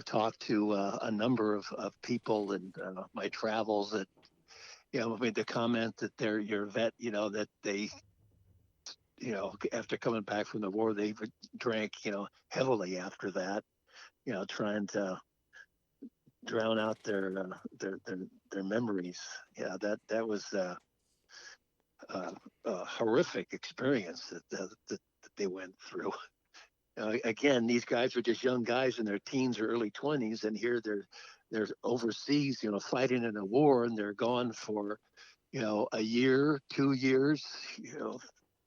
talked to a number of people in my travels that made the comment that they're your vet, that they after coming back from the war they drank heavily after that, trying to drown out their memories. Yeah, that was a horrific experience that they went through. Again, these guys were just young guys in their teens or early 20s, and here they're overseas, fighting in a war, and they're gone for a year, 2 years,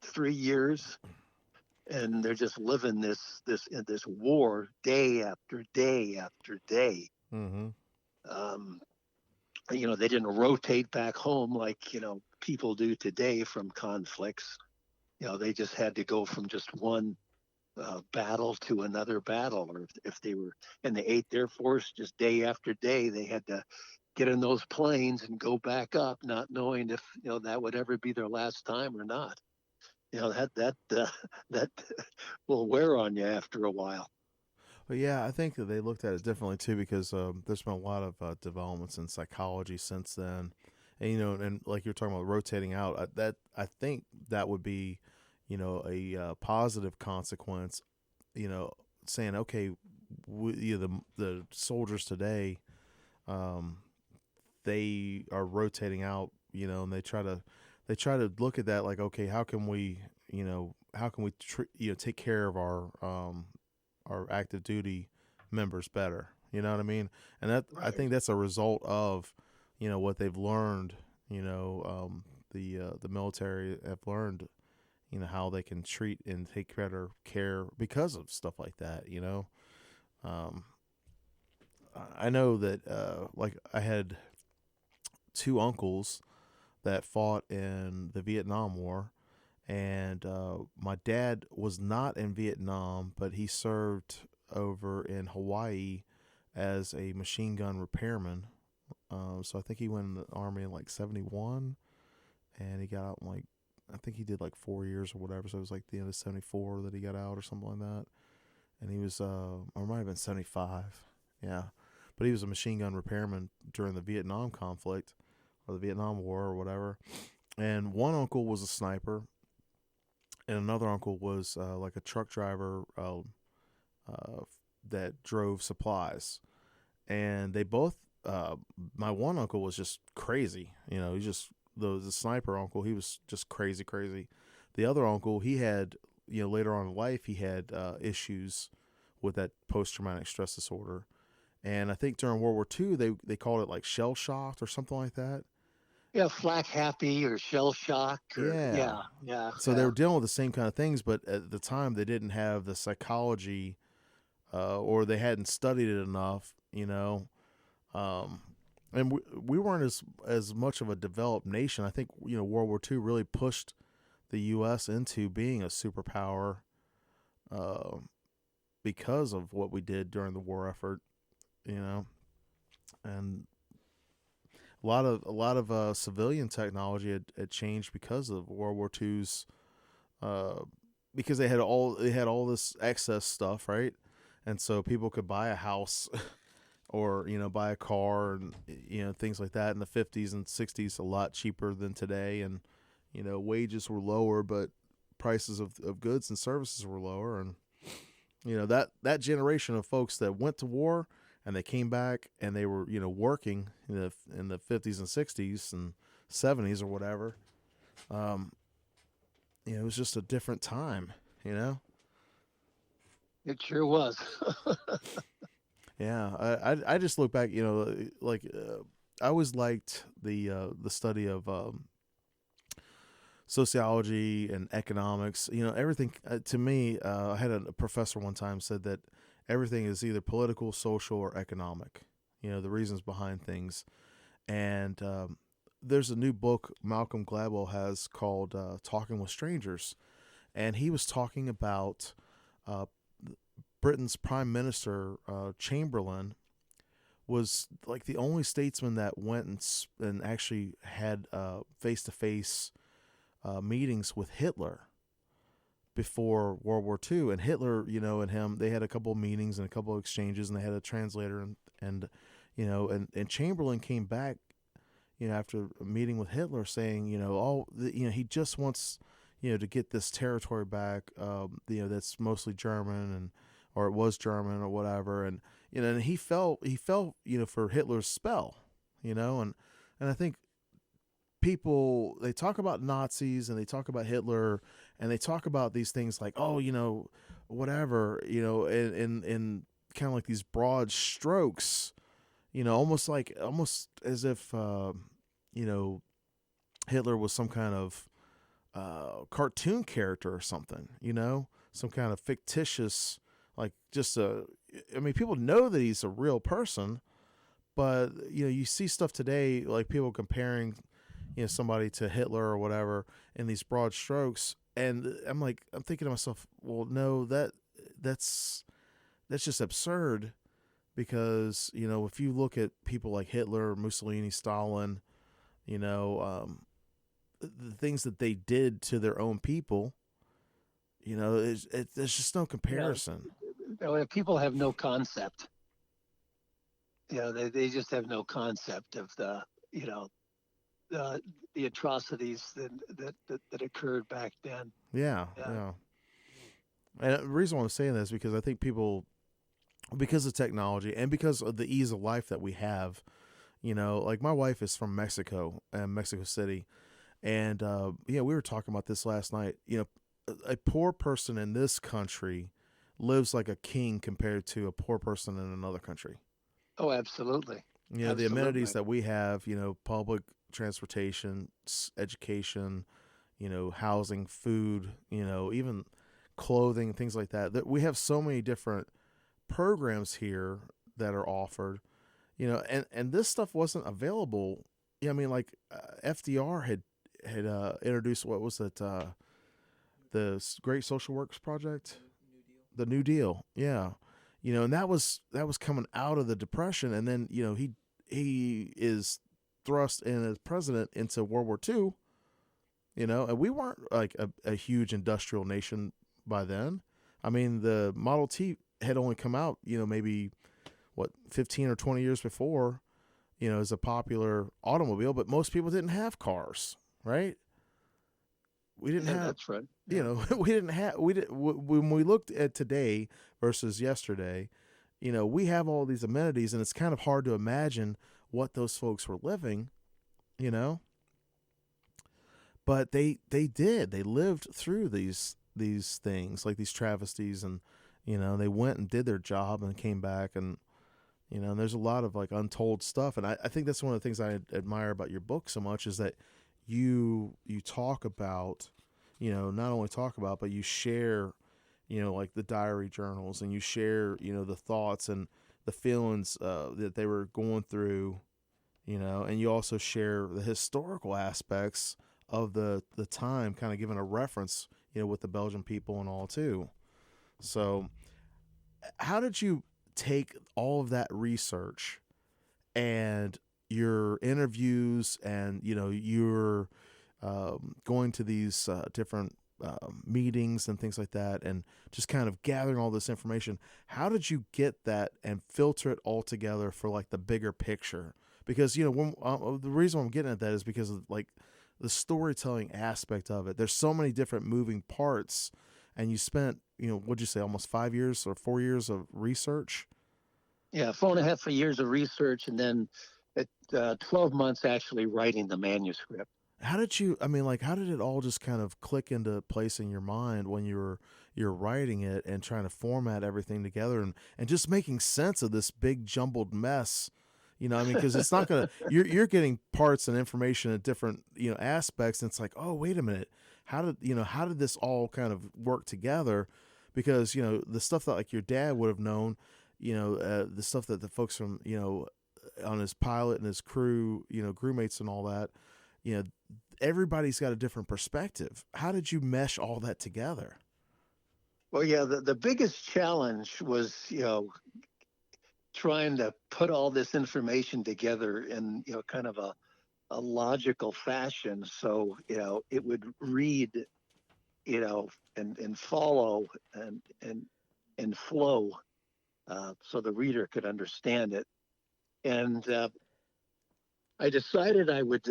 3 years, and they're just living this war day after day after day. Mm-hmm. Um, they didn't rotate back home like people do today from conflicts. They just had to go from just one battle to another battle, or if they were in the Eighth Air Force, just day after day, they had to get in those planes and go back up, not knowing if that would ever be their last time or not. That will wear on you after a while. But yeah, I think that they looked at it differently too because there's been a lot of developments in psychology since then, and and like you're talking about rotating out, that I think that would be, a positive consequence. You know, saying okay, the soldiers today, um, they are rotating out, and they try to look at that like okay, how can we, take care of our active duty members better. You know what I mean? And that I Right. think that's a result of what they've learned. The military have learned how they can treat and take better care because of stuff like that. Um, I know that like I had two uncles that fought in the Vietnam War, and my dad was not in Vietnam, but he served over in Hawaii as a machine gun repairman. So I think he went in the army in like '71, and he got out in like I think he did like 4 years or whatever. So it was like the end of '74 that he got out or something like that. And he was, or it might have been '75, yeah. But he was a machine gun repairman during the Vietnam conflict or the Vietnam War or whatever. And one uncle was a sniper, and another uncle was like a truck driver uh, that drove supplies. And they both, my one uncle was just crazy. He's just the sniper uncle. He was just crazy, crazy. The other uncle, he had, later on in life, he had issues with that post traumatic stress disorder. And I think during World War II, they called it like shell shocked or something like that. Yeah, flak happy or shell shock or Yeah. yeah, yeah, So they yeah. were dealing with the same kind of things, but at the time they didn't have the psychology, or they hadn't studied it enough, Um, and we weren't as much of a developed nation. I think World War II really pushed the U.S. into being a superpower, uh, because of what we did during the war effort. You know, and a lot of civilian technology had changed because of World War II's, uh, because they had all this excess stuff, right? And so people could buy a house or buy a car and things like that in the 50s and 60s a lot cheaper than today, and wages were lower, but prices of goods and services were lower. And that generation of folks that went to war and they came back and they were working in the 50s and 60s and 70s or whatever. um it was just a different time, you know. It sure was. Yeah, I just look back, like I always liked the study of sociology and economics. Everything to me. I had a professor one time said that everything is either political, social, or economic. The reasons behind things. And there's a new book Malcolm Gladwell has called "Talking with Strangers," and he was talking about uh, Britain's Prime Minister Chamberlain was like the only statesman that went and actually had face to face meetings with Hitler. before World War II. And Hitler, and him, they had a couple of meetings and a couple of exchanges, and they had a translator, and and Chamberlain came back, after a meeting with Hitler, saying, he just wants, to get this territory back, that's mostly German, or it was German or whatever, and he felt, for Hitler's spell, and I think people, they talk about Nazis and they talk about Hitler and they talk about these things like, oh, whatever, in kind of like these broad strokes, almost as if, Hitler was some kind of cartoon character or something, some kind of fictitious, like just I mean, people know that he's a real person, but you see stuff today, like people comparing, somebody to Hitler or whatever in these broad strokes, and I'm thinking to myself, well, no, that's just absurd, because if you look at people like Hitler, Mussolini, Stalin, the things that they did to their own people, there's just no comparison. People have no concept. They just have no concept of the atrocities that occurred back then. Yeah. And the reason why I'm saying this is because I think people, because of technology and because of the ease of life that we have, like my wife is from Mexico, Mexico City, and we were talking about this last night. A poor person in this country lives like a king compared to a poor person in another country. Oh, absolutely. The amenities that we have, public transportation, education, housing, food, even clothing, things like that. That we have so many different programs here that are offered, and this stuff wasn't available. I mean, like FDR had introduced, what was it? The Great Social Works Project, the New Deal. Yeah. And that was coming out of the Depression, and then he is thrust in as president into World War II. And we weren't like a huge industrial nation by then. I mean, the Model T had only come out, maybe 15 or 20 years before, as a popular automobile, but most people didn't have cars, right? We didn't have. That's right. Yeah. When we looked at today versus yesterday, we have all these amenities, and it's kind of hard to imagine what those folks were living, but they lived through these things, like these travesties, and they went and did their job and came back, and and there's a lot of like untold stuff, and I think that's one of the things I admire about your book so much, is that you talk about, not only talk about, but you share, like the diary journals, and you share, the thoughts and the feelings that they were going through, and you also share the historical aspects of the time, kind of giving a reference, with the Belgian people and all too. So how did you take all of that research and your interviews, and you're going to these different meetings and things like that, and just kind of gathering all this information? How did you get that and filter it all together for like the bigger picture? Because when, the reason I'm getting at that is because of like the storytelling aspect of it. There's so many different moving parts, and you spent, what'd you say, almost 5 years or 4 years of research? Yeah, 4.5 years of research, and then 12 months actually writing the manuscript. How did it all just kind of click into place in your mind when you're writing it and trying to format everything together, and just making sense of this big jumbled mess? Because it's not gonna. You're getting parts and information at different aspects, and it's like, oh, wait a minute, how did this all kind of work together? Because the stuff that like your dad would have known, the stuff that the folks from on his pilot and his crew, crewmates and all that, everybody's got a different perspective. How did you mesh all that together? Well, yeah, the biggest challenge was, trying to put all this information together in, kind of a logical fashion. So, it would read and follow and flow, so the reader could understand it. And I decided I would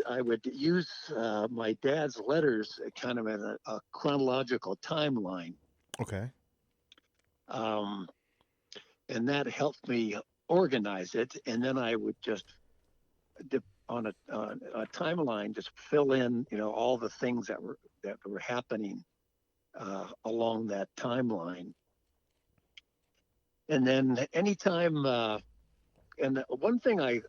use my dad's letters kind of in a chronological timeline, Okay. um, and that helped me organize it. And then I would just on a timeline just fill in all the things that were happening along that timeline. And then anytime and one thing I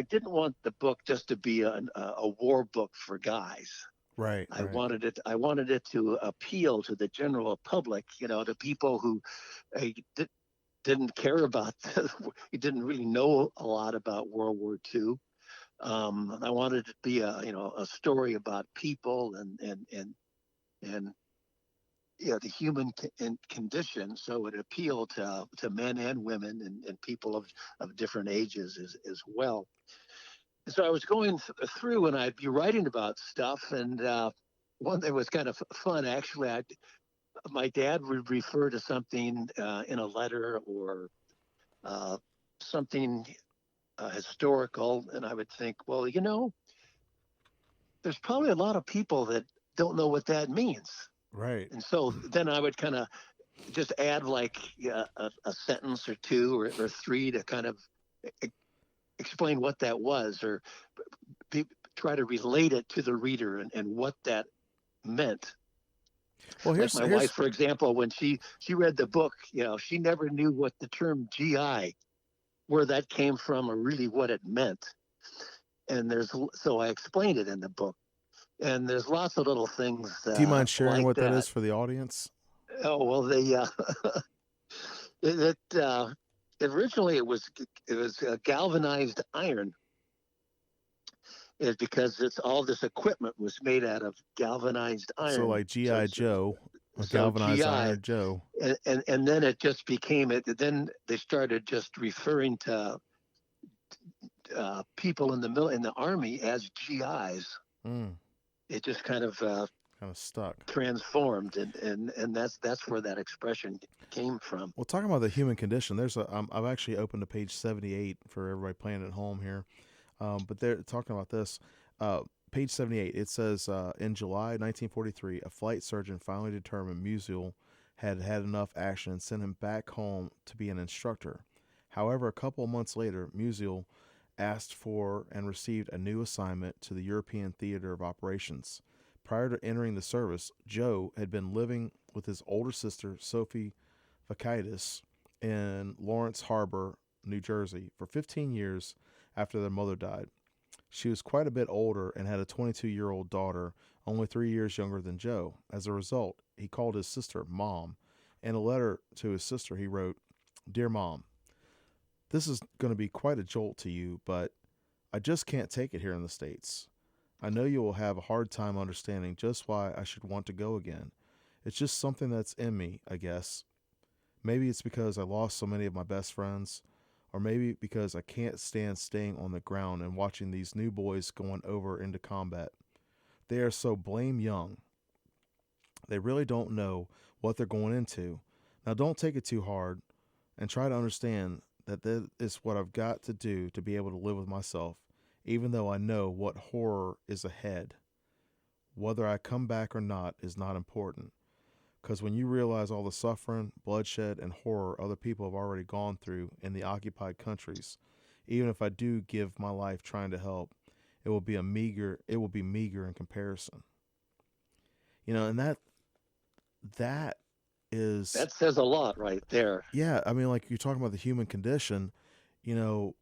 didn't want the book just to be a war book for guys. Right. I Right. wanted it to appeal to the general public, to people who uh, didn't care about didn't really know a lot about World War II. I wanted it to be a story about people and the human condition, so it appealed to men and women and people of different ages as well. And so I was going through, and I'd be writing about stuff, and one thing was kind of fun actually. My dad would refer to something in a letter or uh, something historical, and I would think, well, there's probably a lot of people that don't know what that means. Right. And so then I would kind of just add like a sentence or two or three to kind of e- explain what that was, or be, try to relate it to the reader and what that meant. Well, Like here's my wife, here's for example, when she read the book, she never knew what the term GI, where that came from, or really what it meant. And so I explained it in the book. And there's lots of little things Do you mind sharing like what that that. is for the audience? Oh well, it, originally it was galvanized iron, is because it's all this equipment was made out of galvanized So iron. like So GI it's Joe, a so galvanized GI, iron Joe. and then it just became it. Then they started just referring to people in the army as GIs. Mm, It just kind of kind of stuck. transformed, and that's where that expression came from. Well, talking about the human condition, I've actually opened to page 78 for everybody playing at home here. But they're talking about this. Uh, Page 78, it says, in July 1943, a flight surgeon finally determined Musial had had enough action and sent him back home to be an instructor. However, a couple of months later, Musial asked for and received a new assignment to the European Theater of Operations. Prior to entering the service, Joe had been living with his older sister, Sophie Vakaitis, in Lawrence Harbor, New Jersey, for 15 years after their mother died. She was quite a bit older and had a 22-year-old daughter, only 3 years younger than Joe. As a result, he called his sister Mom. In a letter to his sister, he wrote, "Dear Mom, this is going to be quite a jolt to you, but I just can't take it here in the States. I know you will have a hard time understanding just why I should want to go again. It's just something that's in me, I guess. Maybe it's because I lost so many of my best friends, or maybe because I can't stand staying on the ground and watching these new boys going over into combat. They are so blame young. They really don't know what they're going into. Now, don't take it too hard and try to understand that that is what I've got to do to be able to live with myself, even though I know what horror is ahead. Whether I come back or not is not important. Because when you realize all the suffering, bloodshed, and horror other people have already gone through in the occupied countries, even if I do give my life trying to help, it will be meager in comparison. And that is, That says a lot right there. yeah. I mean, like you're talking about the human condition. You know,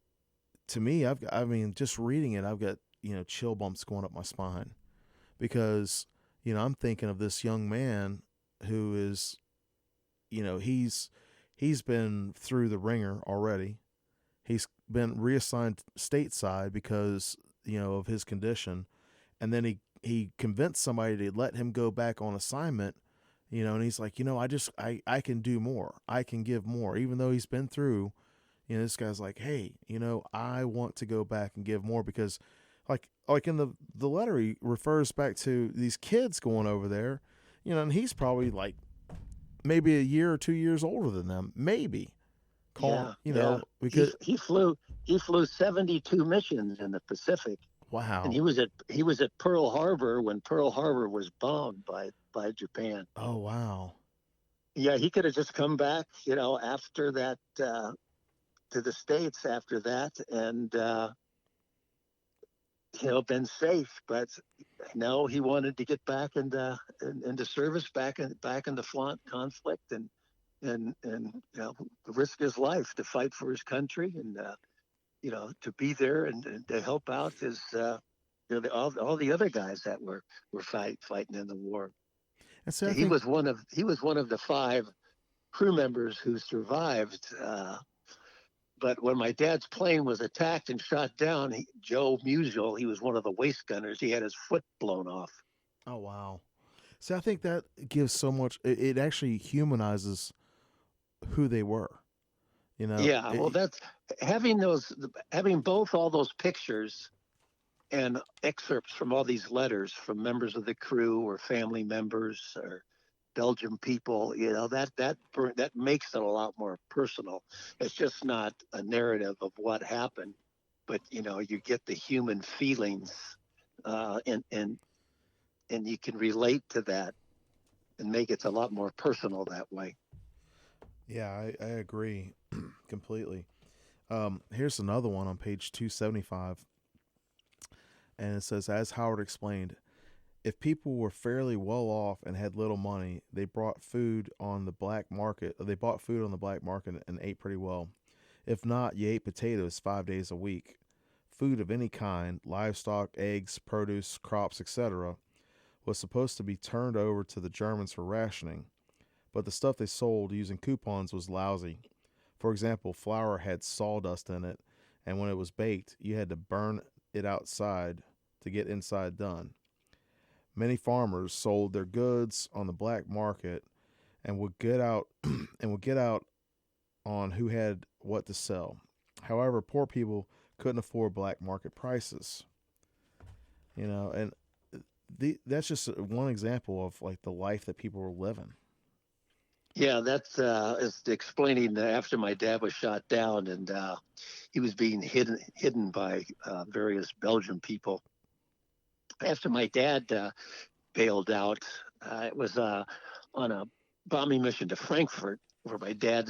to me, I mean, just reading it, I've got chill bumps going up my spine because I'm thinking of this young man who is he's been through the ringer already. He's been reassigned stateside because of his condition, and then he convinced somebody to let him go back on assignment. And he's like, I can do more. I can give more, even though he's been through. This guy's like, hey, I want to go back and give more because, like in the letter, he refers back to these kids going over there, And he's probably like maybe a year or 2 years older than them, maybe. Calling, Yeah, yeah. because He flew 72 missions in the Pacific, and wow. he was at Pearl Harbor when Pearl Harbor was bombed by Japan. Oh wow. Yeah, he could have just come back, after that, to the States after that, and been safe. But no, he wanted to get back into service, back into conflict, and risk his life to fight for his country, and to be there, and to help out his all the other guys that were fighting in the war. And so I He think, was one of the five crew members who survived. But when my dad's plane was attacked and shot down, Joe Musial, he was one of the waist gunners. He had his foot blown off. oh wow. See, I think that gives so much. It actually humanizes who they were. You know, Yeah, well, that's having both all those pictures and excerpts from all these letters from members of the crew or family members or Belgium people. That makes it a lot more personal. It's just not a narrative of what happened, but you get the human feelings, and you can relate to that and make it a lot more personal that way. yeah, I agree completely. Here's another one on page 275, and it says, as Howard explained, if people were fairly well off and had little money, they brought food on the black market. They bought food on the black market and ate pretty well. If not, you ate potatoes 5 days a week. Food of any kind, livestock, eggs, produce, crops, etc., was supposed to be turned over to the Germans for rationing, but the stuff they sold using coupons was lousy. For example, flour had sawdust in it, and when it was baked, you had to burn it outside to get inside done. Many farmers sold their goods on the black market and would get out and would get out on who had what to sell. However, poor people couldn't afford black market prices. And that's just one example of like the life that people were living. Yeah, that's is explaining after my dad was shot down, and he was being hidden by various Belgian people. After my dad bailed out, it was on a bombing mission to Frankfurt, where my dad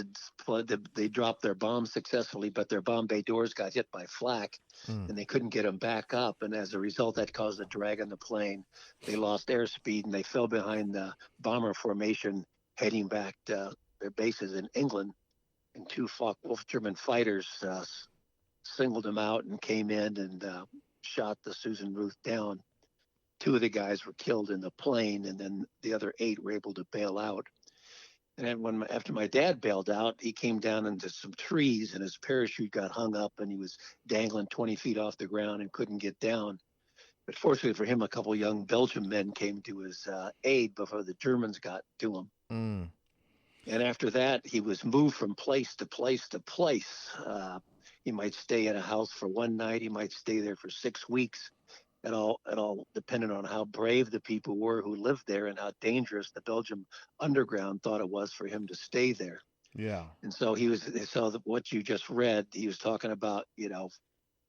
they dropped their bombs successfully, but their bomb bay doors got hit by flak, Mm. and they couldn't get them back up. And as a result, that caused a drag on the plane. They lost airspeed, and they fell behind the bomber formation, heading back to their bases in England. And two Focke-Wulf German fighters singled them out and came in and shot the Susan Ruth down. Two of the guys were killed in the plane, and then the other eight were able to bail out. And then after my dad bailed out, he came down into some trees, and his parachute got hung up, and he was dangling 20 feet off the ground and couldn't get down. But fortunately for him, a couple of young Belgian men came to his aid before the Germans got to him. Mm. And after that, he was moved from place to place to place. He might stay in a house for one night. He might stay there for 6 weeks. It all depended on how brave the people were who lived there and how dangerous the Belgium underground thought it was for him to stay there. Yeah. And so what you just read, he was talking about,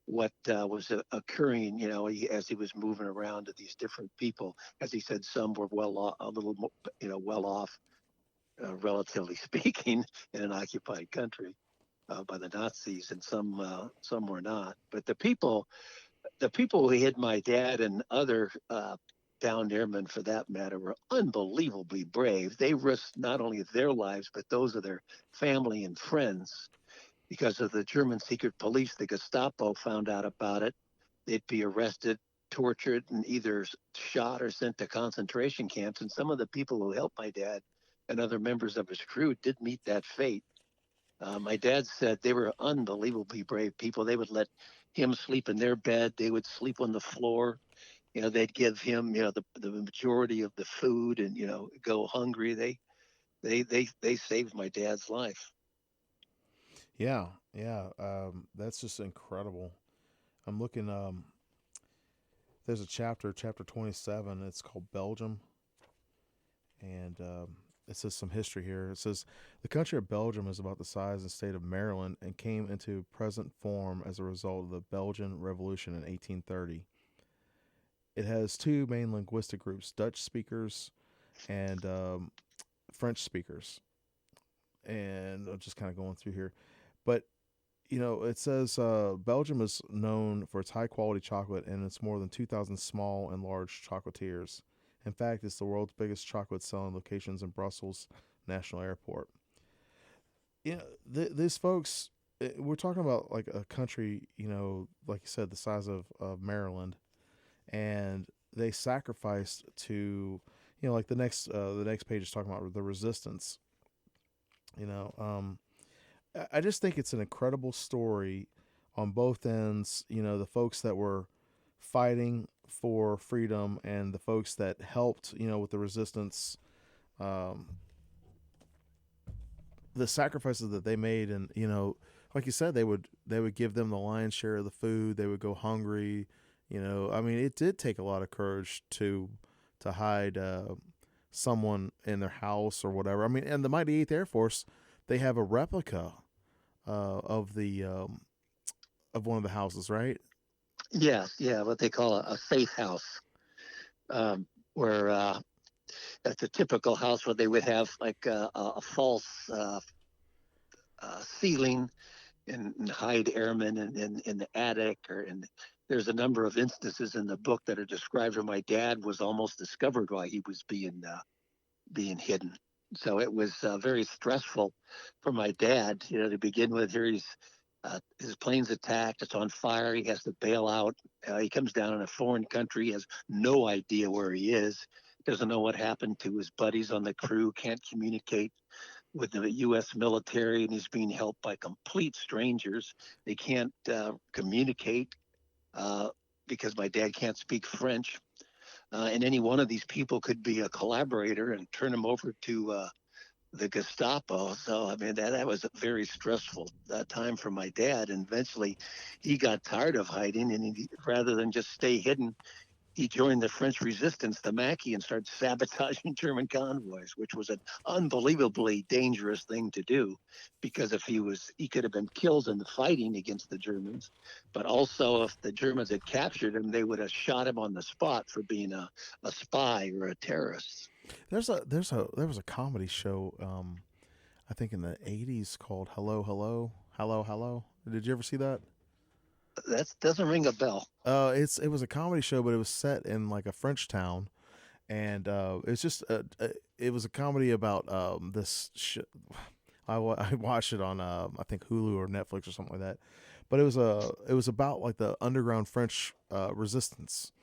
what was occurring, as he was moving around to these different people. As he said, some were well off, a little, well off, relatively speaking, in an occupied country by the Nazis, and some were not. But the people who hid my dad and other downed airmen, for that matter, were unbelievably brave. They risked not only their lives, but those of their family and friends. Because of the German secret police, the Gestapo found out about it. They'd be arrested, tortured, and either shot or sent to concentration camps. And some of the people who helped my dad and other members of his crew did meet that fate. My dad said they were unbelievably brave people. They would let him sleep in their bed. They would sleep on the floor. They'd give him, the majority of the food, and go hungry. They saved my dad's life. Yeah. Yeah. That's just incredible. I'm looking. There's a chapter 27. It's called Belgium, And it says some history here. It says the country of Belgium is about the size and state of Maryland and came into present form as a result of the Belgian Revolution in 1830. It has two main linguistic groups: Dutch speakers and French speakers. And I'm just kind of going through here, but it says Belgium is known for its high quality chocolate and its more than 2,000 small and large chocolatiers. In fact, it's the world's biggest chocolate selling locations in Brussels National Airport. These folks, we're talking about like a country, like you said, the size of Maryland, and they sacrificed to, like the next page is talking about the resistance. You know, I just think it's an incredible story on both ends. The folks that were fighting for freedom and the folks that helped, with the resistance, um, the sacrifices that they made, and like you said, they would give them the lion's share of the food. They would go hungry. I mean, it did take a lot of courage to hide someone in their house or whatever. I mean, and the Mighty Eighth Air Force, they have a replica of the of one of the houses, right? Yes, yeah, what they call a safe house, where that's a typical house where they would have like a false ceiling and hide airmen in the attic or in. There's a number of instances in the book that are described where my dad was almost discovered while he was being hidden. So it was very stressful for my dad, to begin with. Here his plane's attacked, it's on fire, he has to bail out. He comes down in a foreign country, he has no idea where he is, doesn't know what happened to his buddies on the crew, can't communicate with the U.S. military, and he's being helped by complete strangers. They can't communicate uh, because my dad can't speak French. And any one of these people could be a collaborator and turn him over to the Gestapo. So, I mean, that was a very stressful time for my dad. And eventually he got tired of hiding, and rather than just stay hidden, he joined the French resistance, the Maquis, and started sabotaging German convoys, which was an unbelievably dangerous thing to do, because if he could have been killed in the fighting against the Germans, but also if the Germans had captured him, they would have shot him on the spot for being a spy or a terrorist. There was a comedy show, I think in the '80s called Hello Hello Hello Hello. Did you ever see that? That doesn't ring a bell. It was a comedy show, but it was set in like a French town, and it's just it was a comedy about this. I watched it on I think Hulu or Netflix or something like that, but it was about like the underground French resistance,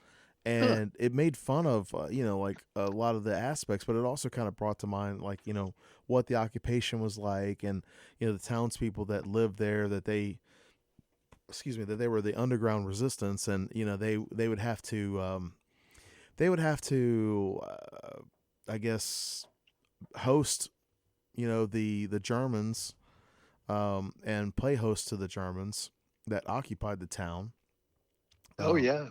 Huh. and it made fun of like a lot of the aspects, but it also kind of brought to mind like what the occupation was like, and the townspeople that lived there, that they excuse me, that they were the underground resistance, and they would have to I guess host the Germans, and play host to the Germans that occupied the town. Oh, um, yeah.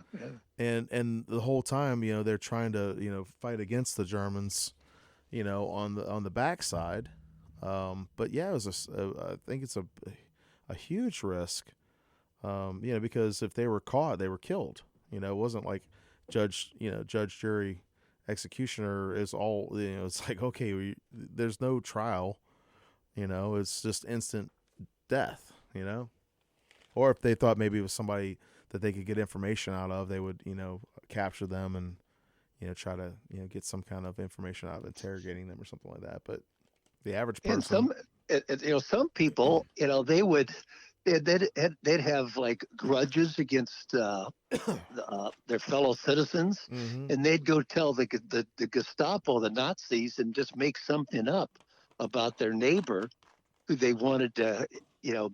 Yeah. and the whole time they're trying to fight against the Germans on the backside. But yeah, it was I think it's a huge risk. Because if they were caught, they were killed. It wasn't like judge, jury, executioner is all. It's like, okay, there's no trial. It's just instant death. Or if they thought maybe it was somebody that they could get information out of, they would capture them and try to get some kind of information out of interrogating them or something like that. But the average And person, some people, they'd have like grudges against their fellow citizens, mm-hmm, and they'd go tell the Gestapo, the Nazis, and just make something up about their neighbor who they wanted to,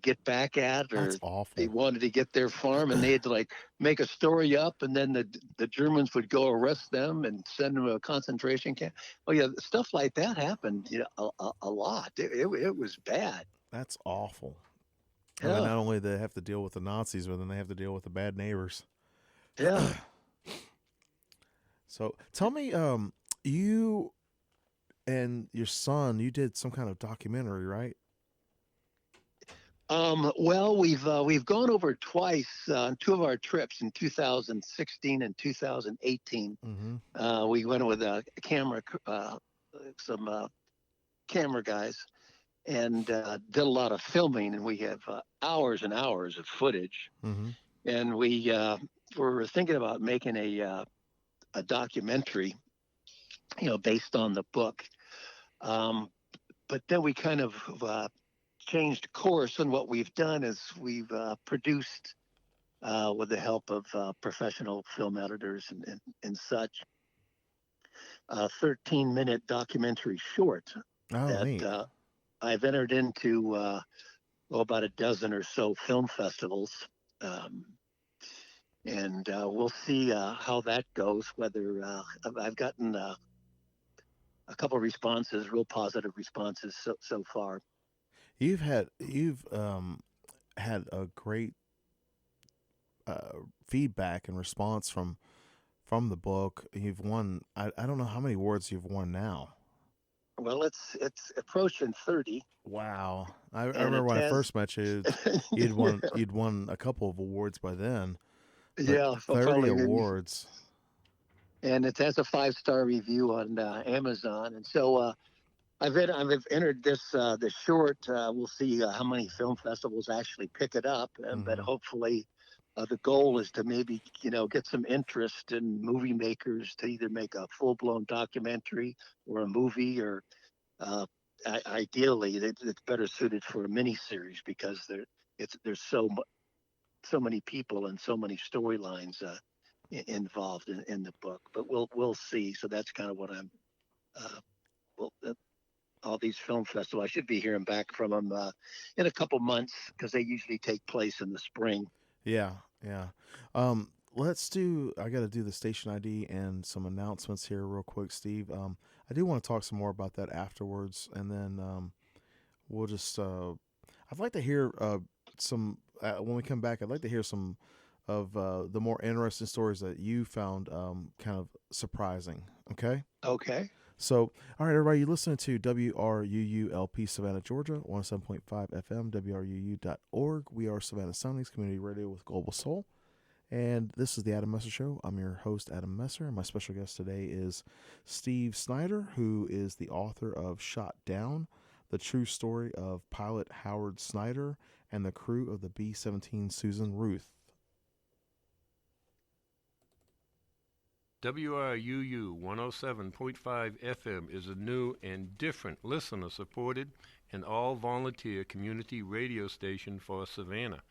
get back at, that's or they awful. wanted to get their farm, and they'd like make a story up, and then the Germans would go arrest them and send them to a concentration camp. Oh yeah, stuff like that happened, a lot. It was bad. That's awful. I mean, Yeah, not only do they have to deal with the Nazis, but then they have to deal with the bad neighbors. yeah. So tell me, you And your son, you did some kind of documentary, right? Well, we've gone over twice on two of our trips in 2016 and 2018. Mm-hmm. We went with a camera, some camera guys, and did a lot of filming. And we have hours and hours of footage. Mm-hmm. And we were thinking about making a documentary, based on the book. Um, but then we kind of changed course, and what we've done is we've produced, with the help of professional film editors and such, a 13-minute documentary short Oh, that neat. I've entered into about a dozen or so film festivals. Um, and we'll see how that goes. Whether I've gotten a couple of responses, real positive responses so far. You've had a great feedback and response from the book. You've won. I don't know how many awards you've won now. Well, it's approaching 30, Wow. I and remember it when I has. first met you, you'd won a couple of awards by then, but Yeah, so 30 finally, awards. and it has a 5-star review on Amazon. And so I've entered this short. We'll see how many film festivals actually pick it up, but Mm-hmm. hopefully, the goal is to maybe get some interest in movie makers to either make a full-blown documentary or a movie, or uh, ideally it's better suited for a mini series, because there's so many people and so many storylines involved in the book. But we'll see. So that's kind of what I'm. Well, all these film festivals. I should be hearing back from them in a couple months, because they usually take place in the spring. Yeah, yeah. Um, let's do. I got to do the station ID and some announcements here real quick, Steve. I do want to talk some more about that afterwards, and then we'll just. I'd like to hear some when we come back. I'd like to hear some of the more interesting stories that you found kind of surprising. Okay. Okay. So, all right, everybody, you listening to WRUULP Savannah, Georgia, 107.5 FM, WRUU.org. We are Savannah Soundings Community Radio with Global Soul. And this is the Adam Messer Show. I'm your host, Adam Messer. And my special guest today is Steve Snyder, who is the author of Shot Down, the true story of pilot Howard Snyder and the crew of the B-17 Susan Ruth. WRUU 107.5 FM is a new and different listener-supported and all-volunteer community radio station for Savannah.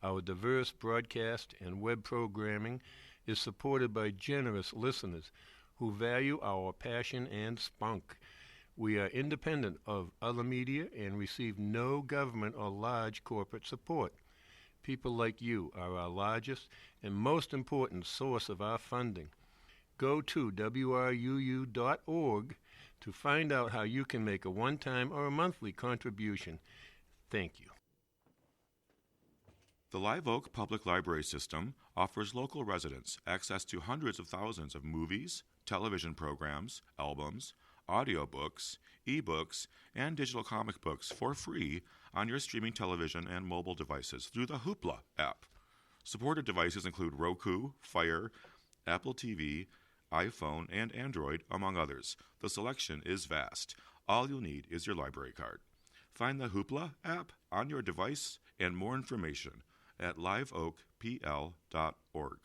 Our diverse broadcast and web programming is supported by generous listeners who value our passion and spunk. We are independent of other media and receive no government or large corporate support. People like you are our largest and most important source of our funding. Go to WRUU.org to find out how you can make a one-time or a monthly contribution. Thank you. The Live Oak Public Library System offers local residents access to hundreds of thousands of movies, television programs, albums, audiobooks, ebooks, and digital comic books for free on your streaming television and mobile devices through the Hoopla app. Supported devices include Roku, Fire, Apple TV, iPhone, and Android, among others. The selection is vast. All you'll need is your library card. Find the Hoopla app on your device and more information at liveoakpl.org.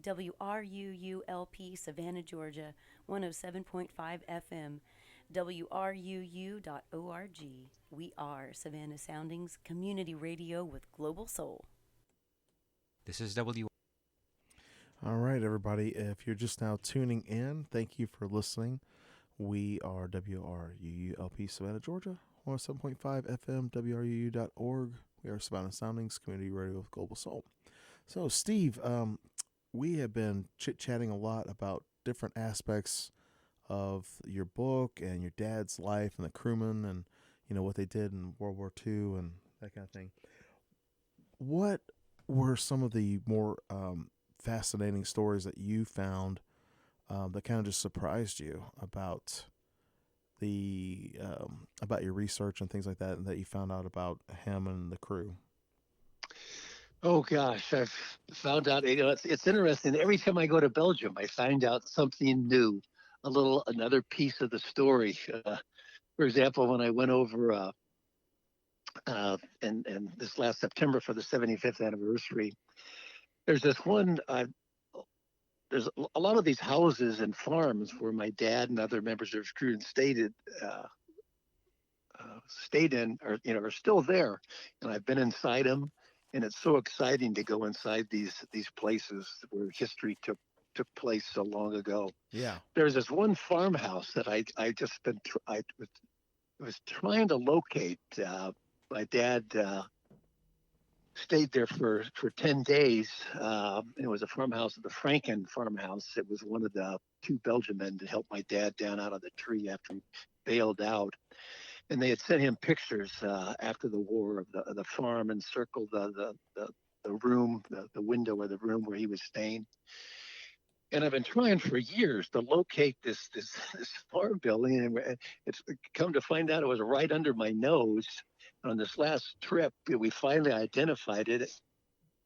WRUULP Savannah, Georgia, 107.5 FM, WRUU.org. We are Savannah Soundings Community Radio with Global Soul. This is W. All right, everybody. If you're just now tuning in, thank you for listening. We are WRUULP Savannah, Georgia, 107.5 FM, WRUU.org. We are Savannah Soundings Community Radio with Global Soul. So, Steve, we have been chit-chatting a lot about different aspects of your book and your dad's life and the crewmen and, what they did in World War II and that kind of thing. What were some of the more fascinating stories that you found that kind of just surprised you about the about your research and things like that, and that you found out about him and the crew? Oh gosh, I've found out. It's interesting. Every time I go to Belgium, I find out something new, another piece of the story. For example, when I went over and this last September for the 75th anniversary, there's this one. There's a lot of these houses and farms where my dad and other members of his crew uh, stayed in, or are still there, and I've been inside them, and it's so exciting to go inside these places where history took place so long ago. Yeah. There's this one farmhouse that I just been I was trying to locate. My dad stayed there for 10 days. It was a farmhouse, the Franken farmhouse. It was one of the two Belgian men that helped my dad down out of the tree after he bailed out. And they had sent him pictures after the war of the farm, and circled the room, the window of the room where he was staying. And I've been trying for years to locate this farm building, and it's come to find out it was right under my nose. On this last trip, we finally identified it,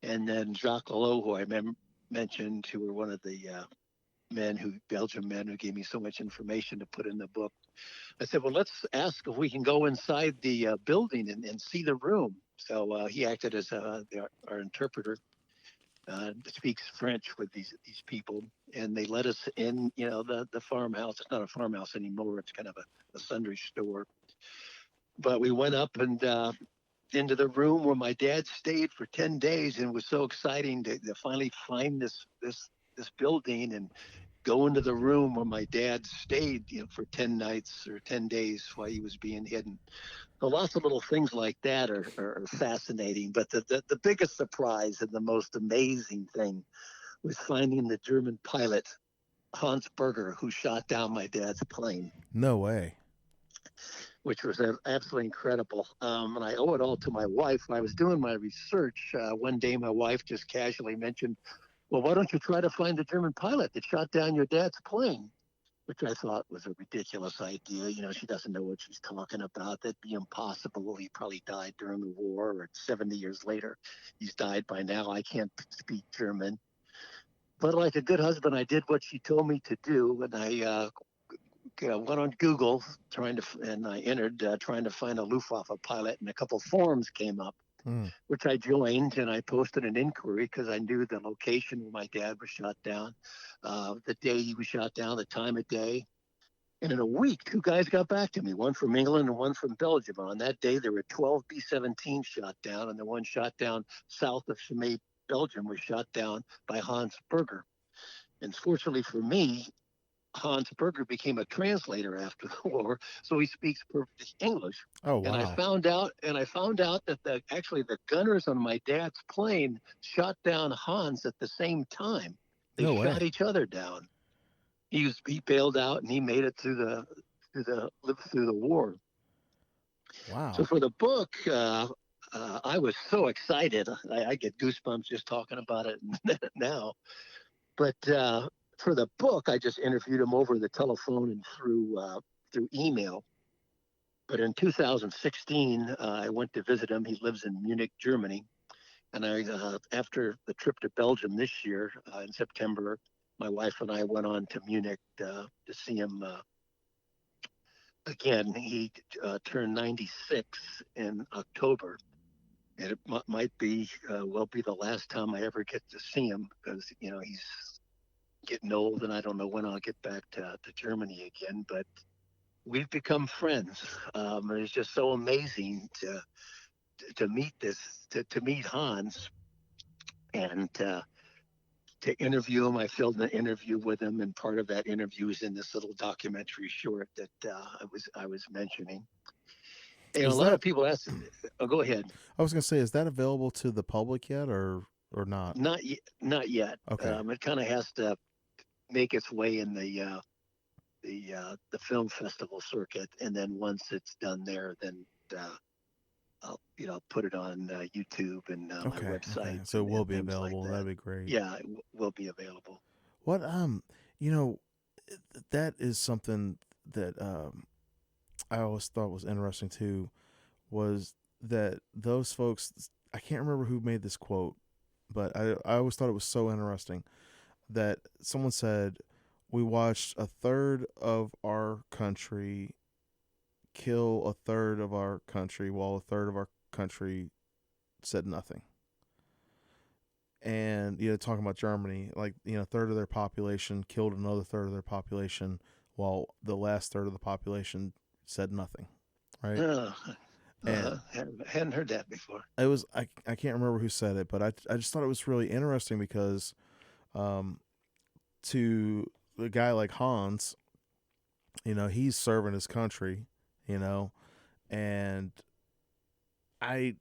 and then Jacques Lowe, who I mentioned, who were one of the Belgian men who gave me so much information to put in the book. I said, well, let's ask if we can go inside the building and see the room. So he acted as our interpreter. Speaks French with these people, and they let us in. The farmhouse. It's not a farmhouse anymore. It's kind of a sundry store. But we went up and into the room where my dad stayed for 10 days, and it was so exciting to finally find this building and go into the room where my dad stayed, for 10 nights or 10 days while he was being hidden. So lots of little things like that are fascinating. But the biggest surprise and the most amazing thing was finding the German pilot, Hans Berger, who shot down my dad's plane. No way. Which was absolutely incredible. And I owe it all to my wife. When I was doing my research, one day my wife just casually mentioned, well, why don't you try to find the German pilot that shot down your dad's plane? Which I thought was a ridiculous idea. She doesn't know what she's talking about. That'd be impossible. He probably died during the war, or 70 years later. He's died by now. I can't speak German. But like a good husband, I did what she told me to do, and I went on Google and I entered trying to find a Luftwaffe pilot, and a couple forums came up, which I joined, and I posted an inquiry because I knew the location where my dad was shot down, the day he was shot down, the time of day. And in a week, two guys got back to me, one from England and one from Belgium. And on that day, there were 12 B-17 shot down, and the one shot down south of Chimay, Belgium, was shot down by Hans Berger. And fortunately for me, Hans Berger became a translator after the war, so he speaks perfect English. Oh, wow. And I found out that actually the gunners on my dad's plane shot down Hans at the same time. They shot each other down. He bailed out, and he made it lived through the war. Wow. So for the book, I was so excited. I get goosebumps just talking about it now. But for the book, I just interviewed him over the telephone and through email. But in 2016, I went to visit him. He lives in Munich, Germany. And after the trip to Belgium this year in September, my wife and I went on to Munich to see him again. He turned 96 in October. And it might be the last time I ever get to see him, because he's getting old, and I don't know when I'll get back to Germany again. But we've become friends. And it's just so amazing to meet to meet Hans, and to interview him. I filmed an interview with him, and part of that interview is in this little documentary short that I was mentioning. A lot of people ask. Oh, go ahead. I was going to say, is that available to the public yet, or not? Not yet. Okay. It kind of has to make its way in the film festival circuit, and then once it's done there, then I'll put it on YouTube and my website. Okay. So it will be things available. Like that. That'd be great. Yeah, it will be available. What that is something that I always thought was interesting too was that those folks, I can't remember who made this quote, but I always thought it was so interesting that someone said, we watched a third of our country kill a third of our country while a third of our country said nothing. And, talking about Germany, like, a third of their population killed another third of their population while the last third of the population said nothing. Right. And hadn't heard that before. it was, I can't remember who said it, but I just thought it was really interesting because, to a guy like Hans, he's serving his country, and I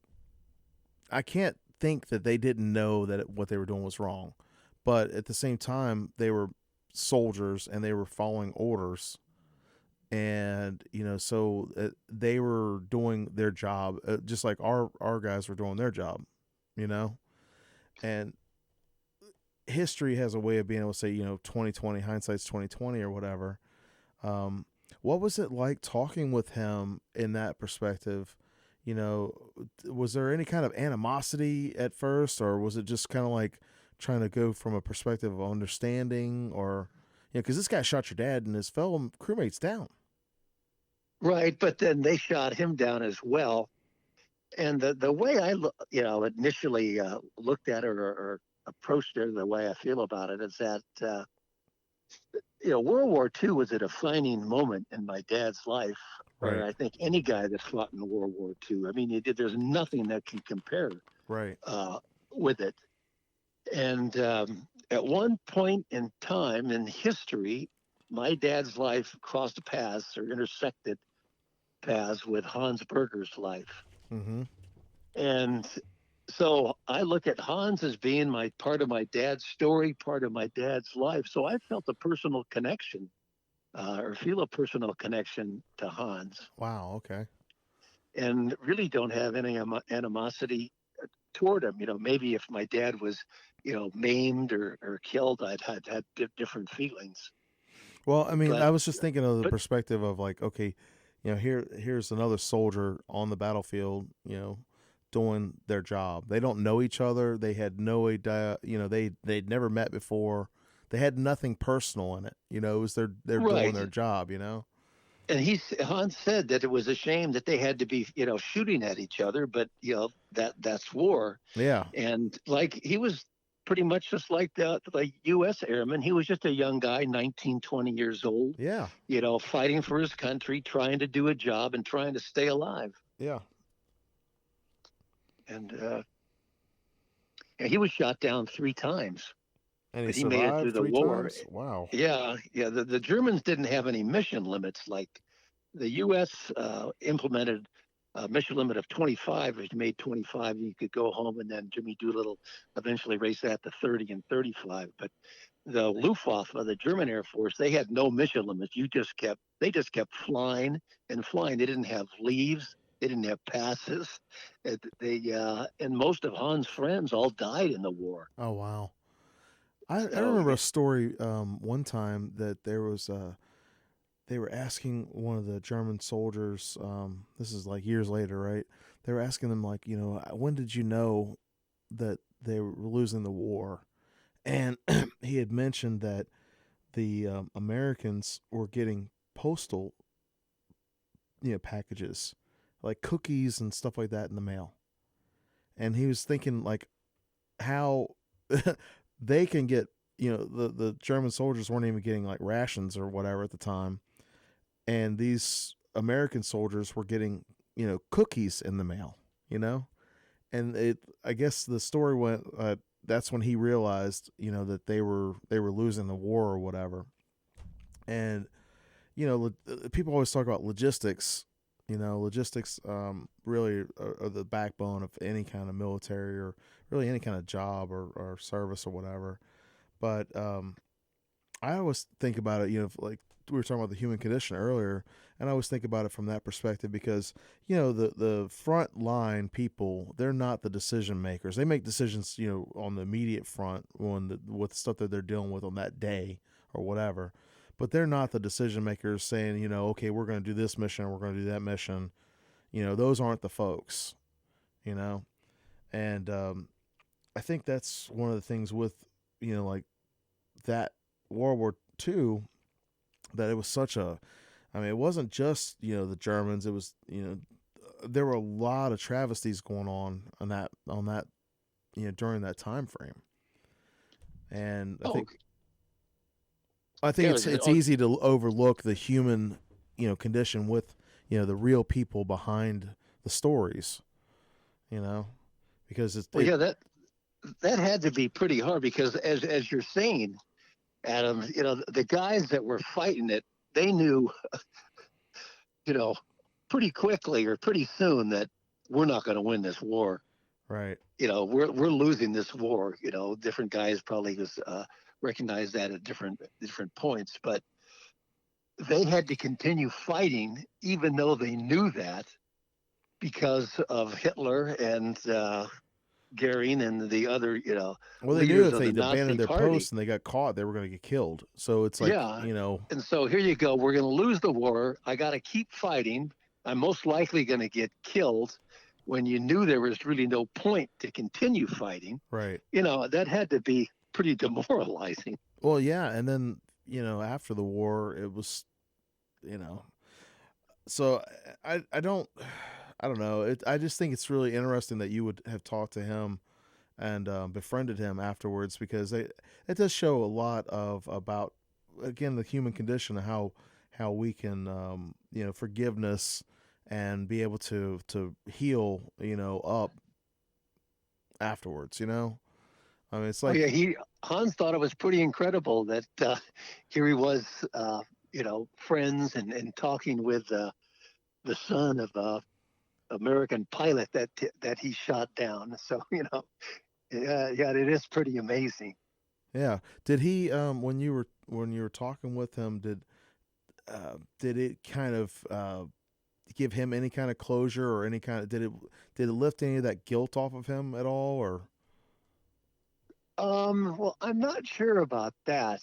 can't think that they didn't know that what they were doing was wrong, but at the same time they were soldiers and they were following orders, and so they were doing their job, just like our guys were doing their job, and history has a way of being able to say 2020 hindsight's 2020 or whatever. What was it like talking with him in that perspective? Was there any kind of animosity at first, or was it just kind of like trying to go from a perspective of understanding, or, because this guy shot your dad and his fellow crewmates down. Right, but then they shot him down as well. And the way I, initially looked at it or approached it, the way I feel about it is that, World War II was a defining moment in my dad's life. Right. I think any guy that fought in World War II, I mean, there's nothing that can compare right with it. And at one point in time in history, my dad's life crossed paths or intersected paths with Hans Berger's life. Mm-hmm. And so I look at Hans as being part of my dad's story, part of my dad's life. So I felt a personal connection. Or feel a personal connection to Hans. Wow, okay. And really don't have any animosity toward him. Maybe if my dad was, maimed or killed, I'd had different feelings. Well, I mean, I was just thinking of the perspective of like, okay, here's another soldier on the battlefield, doing their job. They don't know each other. They had no idea, they'd never met before. They had nothing personal in it, it was they're right. doing their job, And Hans said that it was a shame that they had to be, shooting at each other, but that's war. Yeah. And like he was pretty much just like the U.S. airman. He was just a young guy, 19, 20 years old. Yeah. Fighting for his country, trying to do a job and trying to stay alive. Yeah. And he was shot down 3 times. And he made it through the war. Times? Wow. Yeah. The Germans didn't have any mission limits. Like the U.S. Implemented a mission limit of 25. If you made 25, you could go home. And then Jimmy Doolittle eventually raised that to 30 and 35. But the Luftwaffe, the German Air Force, they had no mission limits. They just kept flying and flying. They didn't have leaves. They didn't have passes. And most of Hans' friends all died in the war. Oh, wow. I remember a story one time that there was they were asking one of the German soldiers, this is like years later, right? They were asking them like, when did you know that they were losing the war? And he had mentioned that the Americans were getting postal packages, like cookies and stuff like that in the mail. And he was thinking like how they can get, the German soldiers weren't even getting like rations or whatever at the time. And these American soldiers were getting, cookies in the mail, and I guess the story went, that's when he realized, that they were losing the war or whatever. And, people always talk about logistics, logistics really are the backbone of any kind of military or really any kind of job or service or whatever. But I always think about it, like we were talking about the human condition earlier, and I always think about it from that perspective because, the front line people, they're not the decision makers. They make decisions, on the immediate front with stuff that they're dealing with on that day or whatever. but they're not the decision makers saying, okay, we're going to do this mission, we're going to do that mission. Those aren't the folks, and I think that's one of the things with, like that World War II, that it was such a, it wasn't just, the Germans, it was, there were a lot of travesties going on that, during that time frame. And I think it's easy to overlook the human, condition with, the real people behind the stories, because it's that had to be pretty hard, because as you're saying, Adam, the guys that were fighting it, they knew, pretty quickly or pretty soon that we're not going to win this war. Right. We're losing this war. Different guys probably recognize that at different points, but they had to continue fighting even though they knew that, because of Hitler and Goering and the other, well, they knew if they the abandoned their Party. posts and they got caught, they were going to get killed. So it's like, And so here you go. We're going to lose the war. I got to keep fighting. I'm most likely going to get killed, when you knew there was really no point to continue fighting. Right. That had to be pretty demoralizing. Well, yeah. And then, after the war, it was, so I don't know. I just think it's really interesting that you would have talked to him and befriended him afterwards, because it does show a lot about, again, the human condition, and how we can, forgiveness and be able to heal, up afterwards, it's like, Hans thought it was pretty incredible that here he was, friends and talking with the son of a American pilot that he shot down. So, it is pretty amazing. Yeah. Did he, when you were talking with him, did it kind of, give him any kind of closure, or any kind of, did it lift any of that guilt off of him at all, or? Well, I'm not sure about that.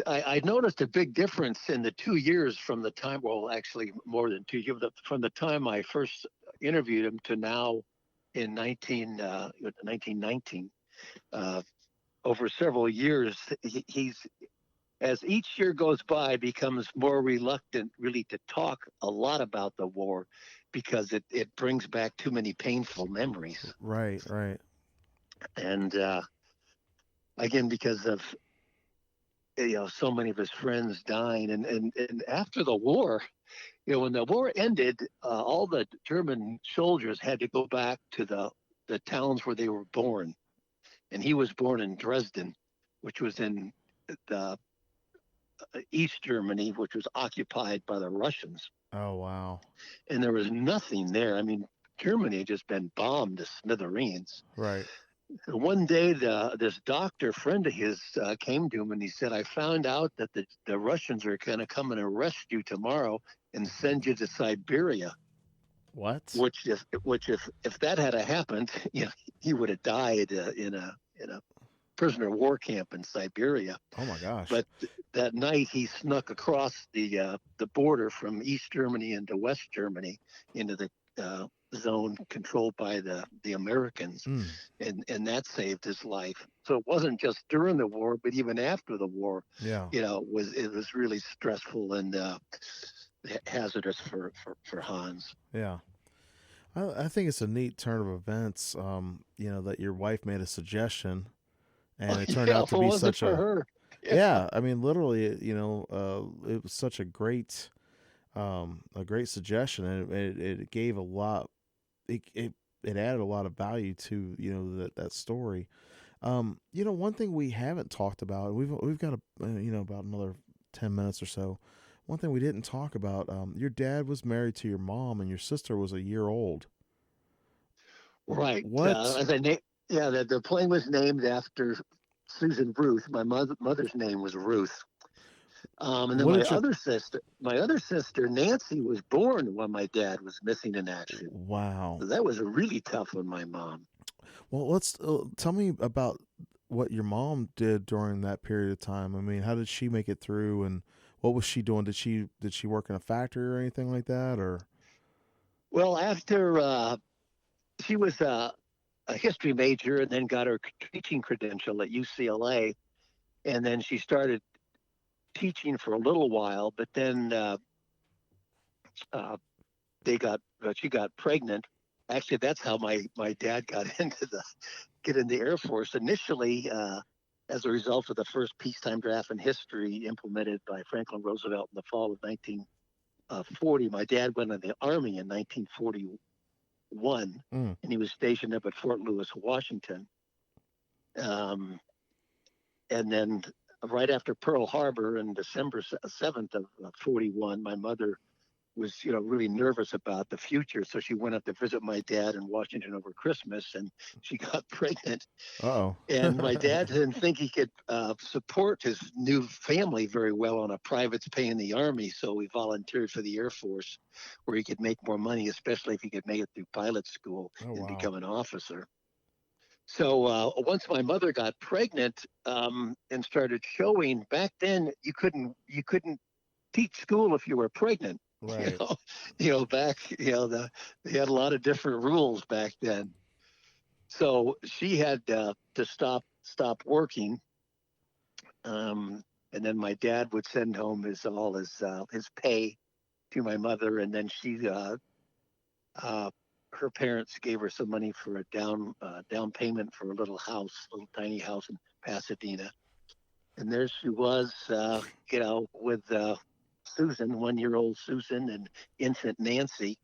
I noticed a big difference in the 2 years from the time, well, actually more than 2 years, from the time I first interviewed him to now in 1919. Over several years, he's, as each year goes by, becomes more reluctant really to talk a lot about the war, because it brings back too many painful memories. Right. And again, because of so many of his friends dying, and after the war, when the war ended, all the German soldiers had to go back to the towns where they were born, and he was born in Dresden, which was in the East Germany, which was occupied by the Russians. Oh, wow. And there was nothing there. Germany had just been bombed to smithereens. Right. And one day, this doctor friend of his came to him, and he said, I found out that the Russians are going to come and arrest you tomorrow and send you to Siberia. What? Which if that had happened, he would have died in a prisoner of war camp in Siberia. Oh my gosh. But that night he snuck across the border from East Germany into West Germany, into the zone controlled by the Americans, and that saved his life. So it wasn't just during the war, but even after the war. Yeah. It was really stressful and hazardous for Hans. Yeah. I think it's a neat turn of events, that your wife made a suggestion, and it turned out to be such her. Yeah. Literally, it was such a great suggestion, and it gave a lot. It added a lot of value to that story. One thing we haven't talked about, we've got about another 10 minutes or so. One thing we didn't talk about, your dad was married to your mom, and your sister was a year old. Right. What? The plane was named after Susan Ruth. My mother's name was Ruth. And then my other sister, Nancy, was born when my dad was missing in action. Wow. So that was really tough on my mom. Well, let's tell me about what your mom did during that period of time. I mean, how did she make it through, and what was she doing? Did she work in a factory or anything like that, or? Well, after she was a history major and then got her teaching credential at UCLA, and then she started teaching for a little while, but then uh, she got pregnant. Actually, that's how my dad got get in the Air Force initially, as a result of the first peacetime draft in history implemented by Franklin Roosevelt in the fall of 1940. My dad went in the Army in 1941, Mm. and he was stationed up at Fort Lewis, Washington. Um, and then right after Pearl Harbor on December 7th of 41, my mother was, really nervous about the future. So she went up to visit my dad in Washington over Christmas, and she got pregnant. Uh-oh. And my dad didn't think he could support his new family very well on a private's pay in the Army. So he volunteered for the Air Force, where he could make more money, especially if he could make it through pilot school Oh, and wow. become an officer. So once my mother got pregnant and started showing, back then you couldn't teach school if you were pregnant. Right. Back, they had a lot of different rules back then. So she had to stop working, and then my dad would send home his pay to my mother, and then her parents gave her some money for a down payment for a little tiny house in Pasadena, and there she was, with Susan, 1-year-old Susan, and infant Nancy,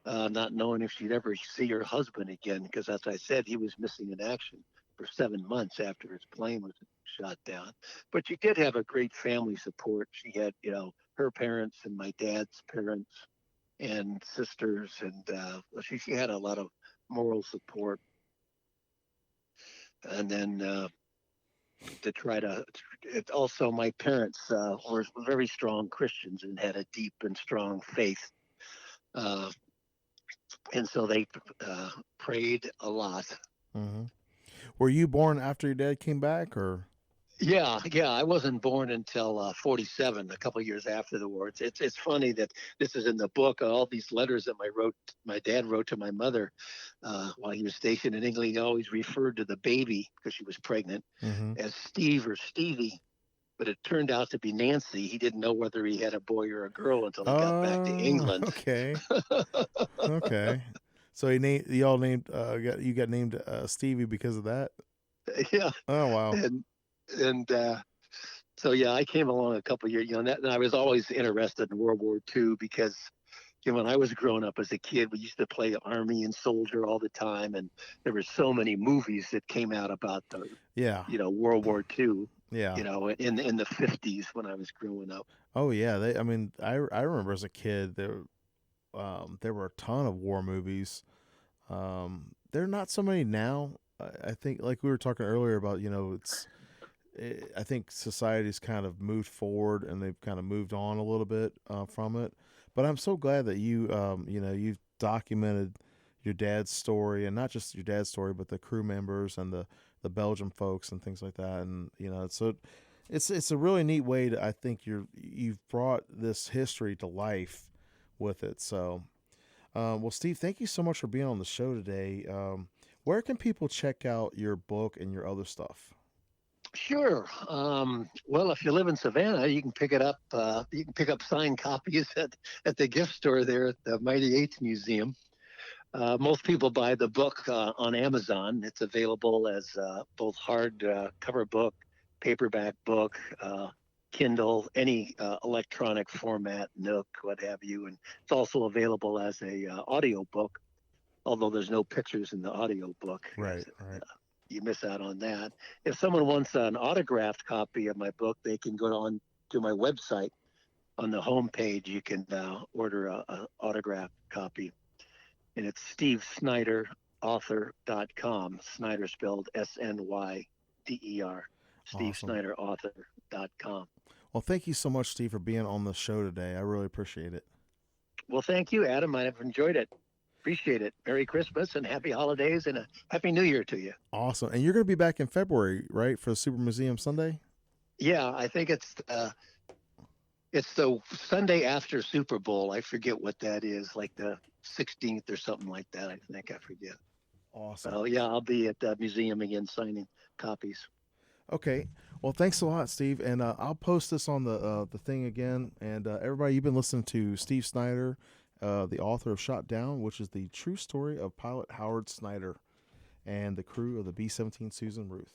not knowing if she'd ever see her husband again, because as I said, he was missing in action for 7 months after his plane was shot down. But she did have a great family support. She had, her parents and my dad's parents and sisters, and she had a lot of moral support. And then to try to, it also, my parents were very strong Christians and had a deep and strong faith. And so they prayed a lot. Mm-hmm. Were you born after your dad came back, or? Yeah. I wasn't born until 47, a couple of years after the war. It's funny that this is in the book. All these letters that my dad wrote to my mother while he was stationed in England. He always referred to the baby, because she was pregnant, Mm-hmm. as Steve or Stevie. But it turned out to be Nancy. He didn't know whether he had a boy or a girl until he got back to England. Okay. Okay. So you got named Stevie because of that? Yeah. Oh, wow. And so yeah, I came along a couple of years, and I was always interested in World War II, because when I was growing up as a kid, we used to play Army and Soldier all the time, and there were so many movies that came out about the World War II. Yeah. In the 50s when I was growing up. Oh yeah. I remember as a kid there were a ton of war movies. There are not so many now. I think, like we were talking earlier about, I think society's kind of moved forward and they've kind of moved on a little bit from it. But I'm so glad that you've documented your dad's story, and not just your dad's story, but the crew members and the Belgium folks and things like that. And it's a really neat way to, I think you've brought this history to life with it. So, well, Steve, thank you so much for being on the show today. Where can people check out your book and your other stuff? Sure. Well, if you live in Savannah, you can pick it up. You can pick up signed copies at the gift store there at the Mighty Eights Museum. Most people buy the book on Amazon. It's available as both hard cover book, paperback book, Kindle, any electronic format, Nook, what have you. And it's also available as a audio book, although there's no pictures in the audio book. Right. You miss out on that. If someone wants an autographed copy of my book, they can go on to my website. On the homepage, you can order an autographed copy. And it's SteveSnyderAuthor.com. Snyder spelled SNYDER. Awesome. SteveSnyderAuthor.com. Well, thank you so much, Steve, for being on the show today. I really appreciate it. Well, thank you, Adam. I've enjoyed it. Appreciate it. Merry Christmas and happy holidays and a happy New Year to you. Awesome. And you're going to be back in February, right, for the Super Museum Sunday? Yeah, I think it's the Sunday after Super Bowl. I forget what that is, like the 16th or something like that. I think I forget. Awesome. So yeah, I'll be at the museum again signing copies. Okay. Well, thanks a lot, Steve. And I'll post this on the thing again. And everybody, you've been listening to Steve Snyder, the author of Shot Down, which is the true story of pilot Howard Snyder and the crew of the B-17 Susan Ruth.